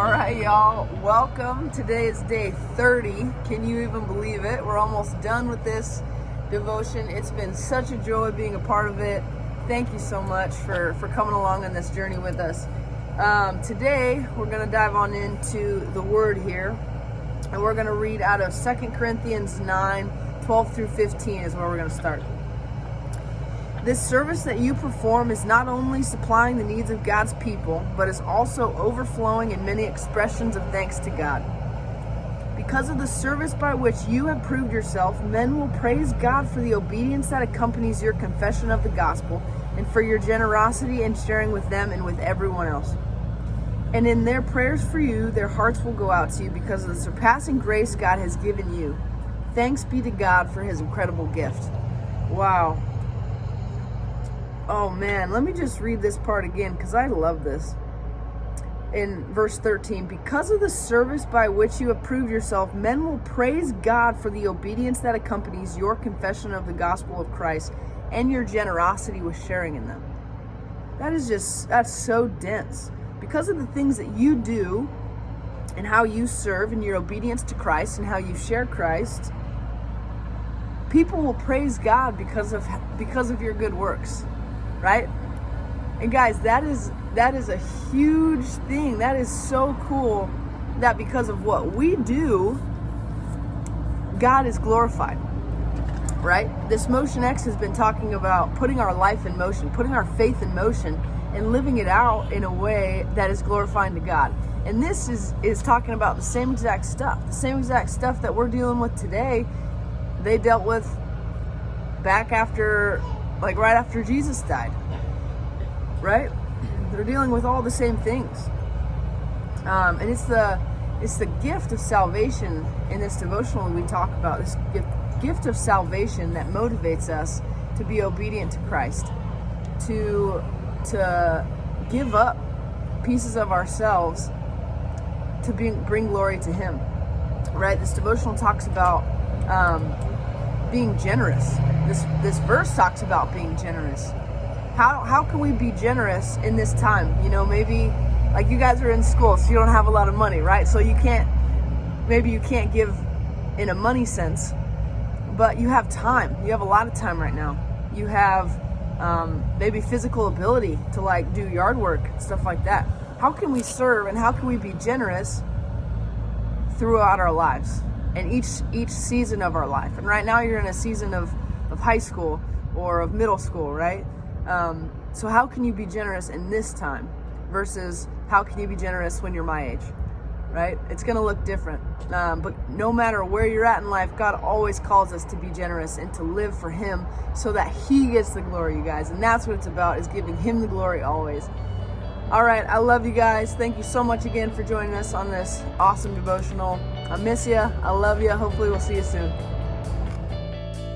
All right, y'all, welcome. Today is day 30. Can you even believe it? We're almost done with this devotion. It's been such a joy being a part of it. Thank you so much for coming along on this journey with us. Today, we're going to dive on into the word here, and we're going to read out of 2 Corinthians 9, 12 through 15 is where we're going to start. This service that you perform is not only supplying the needs of God's people, but is also overflowing in many expressions of thanks to God. Because of the service by which you have proved yourself, men will praise God for the obedience that accompanies your confession of the gospel and for your generosity in sharing with them and with everyone else. And in their prayers for you, their hearts will go out to you because of the surpassing grace God has given you. Thanks be to God for his incredible gift. Wow. Oh man, let me just read this part again because I love this. In verse 13, because of the service by which you have proved yourself, men will praise God for the obedience that accompanies your confession of the gospel of Christ and your generosity with sharing in them. That's so dense. Because of the things that you do and how you serve and your obedience to Christ and how you share Christ, people will praise God because of your good works. Right? And guys, that is a huge thing. That is so cool that because of what we do, God is glorified. Right? This Motion X has been talking about putting our life in motion, putting our faith in motion, and living it out in a way that is glorifying to God. And this is talking about the same exact stuff. The same exact stuff that we're dealing with today, they dealt with back after, like right after Jesus died, right? They're dealing with all the same things. And it's the gift of salvation in this devotional we talk about, this gift of salvation that motivates us to be obedient to Christ, to give up pieces of ourselves to bring glory to him, right? This devotional talks about being generous. This verse talks about being generous. How can we be generous in this time? You know, maybe like you guys are in school, so you don't have a lot of money, right? So you can't give in a money sense, but you have time. You have a lot of time right now. You have maybe physical ability to like do yard work, stuff like that. How can we serve and how can we be generous throughout our lives and each season of our life? And right now you're in a season of high school or of middle school, right? So how can you be generous in this time versus how can you be generous when you're my age, right? It's going to look different. But no matter where you're at in life, God always calls us to be generous and to live for him so that he gets the glory, you guys. And that's what it's about, is giving him the glory always. All right, I love you guys. Thank you so much again for joining us on this awesome devotional. I miss you. I love you. Hopefully we'll see you soon.